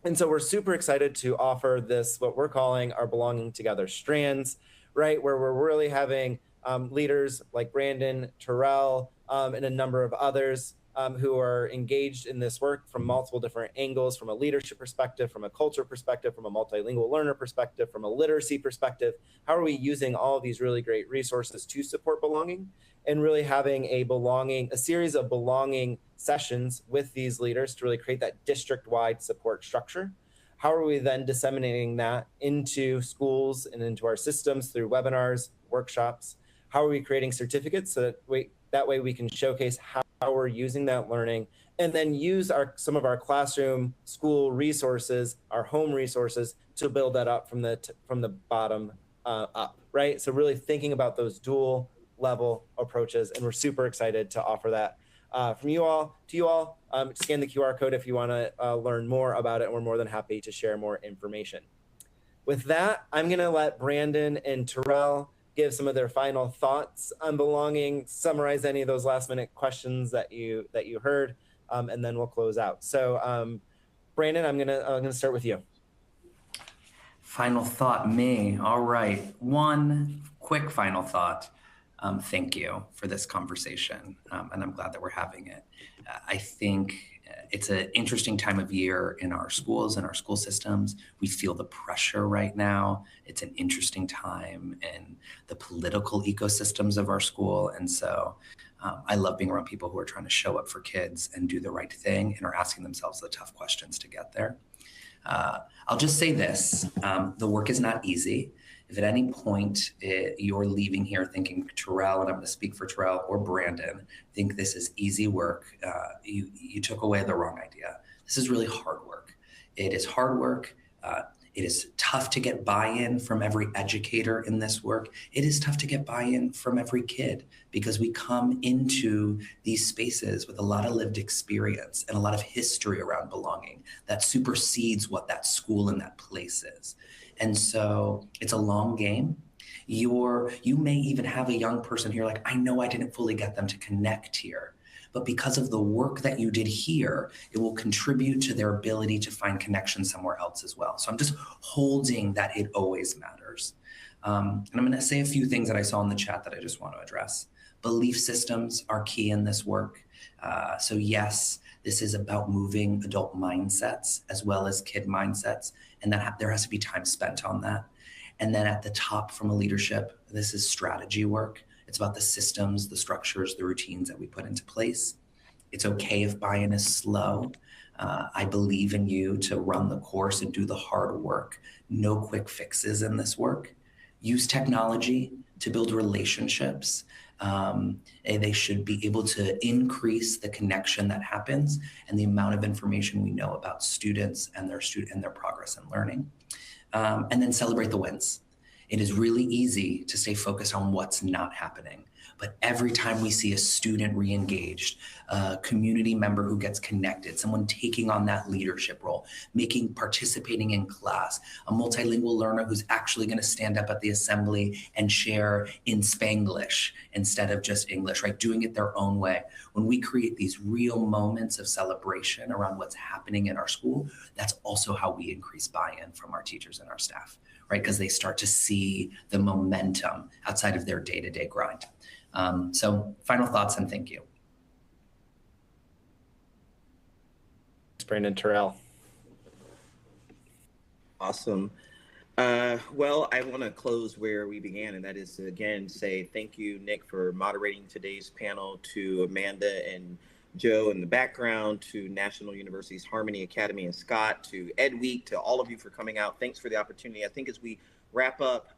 And so we're super excited to offer this, what we're calling our Belonging Together strands, right? Where we're really having leaders like Brandon, Terrell, and a number of others who are engaged in this work from multiple different angles, from a leadership perspective, from a culture perspective, from a multilingual learner perspective, from a literacy perspective. How are we using all of these really great resources to support belonging, and really having a series of belonging sessions with these leaders to really create that district-wide support structure? How are we then disseminating that into schools and into our systems through webinars, workshops? How are we creating certificates so that way we can showcase how we're using that learning, and then use some of our classroom, school resources, our home resources to build that up from the bottom up, right? So really thinking about those dual level approaches, and we're super excited to offer that from you all to you all. Scan the QR code if you want to learn more about it, and we're more than happy to share more information. With that, I'm going to let Brandon and Terrell give some of their final thoughts on belonging, summarize any of those last minute questions that you heard, and then we'll close out. So Brandon, I'm gonna start with you. Final thought, me. All right. One quick final thought. Thank you for this conversation, and I'm glad that we're having it. I think it's an interesting time of year in our schools and our school systems. We feel the pressure right now. It's an interesting time in the political ecosystems of our school. And so I love being around people who are trying to show up for kids and do the right thing and are asking themselves the tough questions to get there. I'll just say this, the work is not easy. If at any point you're leaving here thinking Terrell, and I'm going to speak for Terrell or Brandon, think this is easy work, you took away the wrong idea. This is really hard work. It is hard work. It is tough to get buy-in from every educator in this work. It is tough to get buy-in from every kid, because we come into these spaces with a lot of lived experience and a lot of history around belonging that supersedes what that school and that place is. And so it's a long game. You may even have a young person here like, I know I didn't fully get them to connect here, but because of the work that you did here, it will contribute to their ability to find connection somewhere else as well. So I'm just holding that it always matters. And I'm going to say a few things that I saw in the chat that I just want to address. Belief systems are key in this work. So yes, this is about moving adult mindsets as well as kid mindsets, and that there has to be time spent on that. And then at the top from a leadership, this is strategy work. It's about the systems, the structures, the routines that we put into place. It's okay if buy-in is slow. I believe in you to run the course and do the hard work. No quick fixes in this work. Use technology to build relationships. And they should be able to increase the connection that happens and the amount of information we know about students and their progress in learning. And then celebrate the wins. It is really easy to stay focused on what's not happening. But every time we see a student re-engaged, a community member who gets connected, someone taking on that leadership role, participating in class, a multilingual learner who's actually going to stand up at the assembly and share in Spanglish instead of just English, right? Doing it their own way. When we create these real moments of celebration around what's happening in our school, that's also how we increase buy-in from our teachers and our staff, right? Because they start to see the momentum outside of their day-to-day grind. So final thoughts and thank you. Brandon, Terrell. Awesome. Well, I want to close where we began, and that is to again say thank you, Nick, for moderating today's panel, to Amanda and Joe in the background, to National University's Harmony Academy and Scott, to Ed Week, to all of you for coming out. Thanks for the opportunity. I think as we wrap up,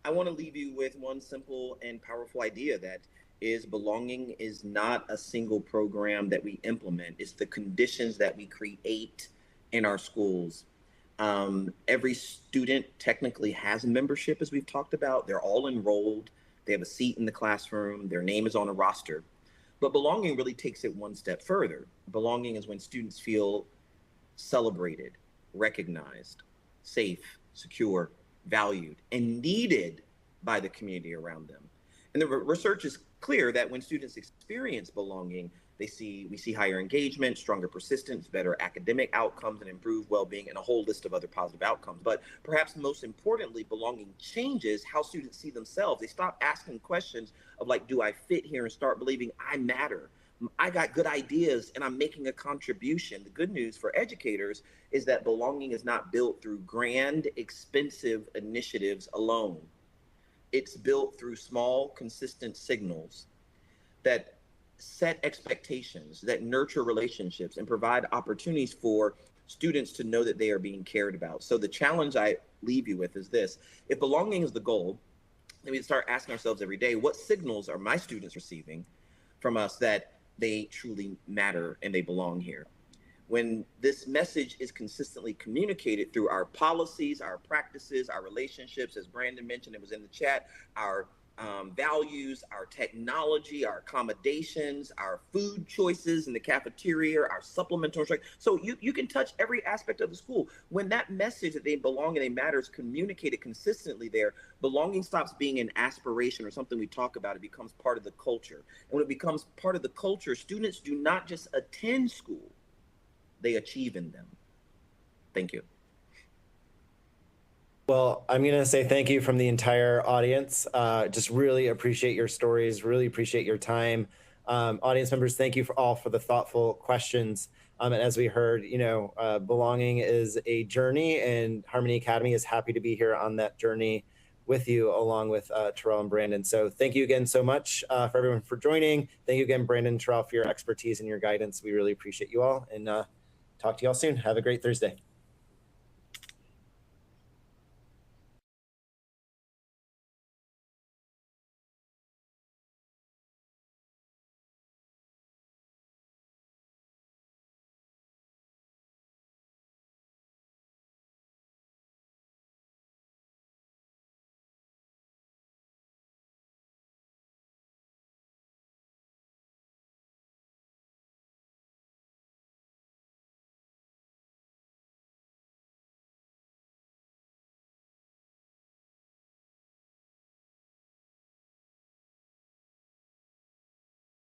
I want to leave you with one simple and powerful idea, that is belonging is not a single program that we implement. It's the conditions that we create in our schools. Every student technically has a membership, as we've talked about. They're all enrolled. They have a seat in the classroom. Their name is on a roster. But belonging really takes it one step further. Belonging is when students feel celebrated, recognized, safe, secure, valued, and needed by the community around them. And the research is clear that when students experience belonging, we see higher engagement, stronger persistence, better academic outcomes, and improved well-being, and a whole list of other positive outcomes. But perhaps most importantly, belonging changes how students see themselves. They stop asking questions of like, do I fit here, and start believing I matter. I got good ideas and I'm making a contribution. The good news for educators is that belonging is not built through grand, expensive initiatives alone. It's built through small, consistent signals that set expectations, that nurture relationships, and provide opportunities for students to know that they are being cared about. So the challenge I leave you with is this: if belonging is the goal, then we start asking ourselves every day, what signals are my students receiving from us that they truly matter and they belong here? When this message is consistently communicated through our policies, our practices, our relationships, as Brandon mentioned, it was in the chat, our values, our technology, our accommodations, our food choices in the cafeteria, our supplemental instruction. So you can touch every aspect of the school. When that message that they belong and they matter is communicated consistently there, belonging stops being an aspiration or something we talk about. It becomes part of the culture. And when it becomes part of the culture, students do not just attend school, they achieve in them. Thank you. Well, I'm going to say thank you from the entire audience. Just really appreciate your stories, really appreciate your time. Audience members, thank you for the thoughtful questions. And as we heard, belonging is a journey, and Harmony Academy is happy to be here on that journey with you, along with Terrell and Brandon. So thank you again so much for everyone for joining. Thank you again, Brandon and Terrell, for your expertise and your guidance. We really appreciate you all, and talk to you all soon. Have a great Thursday.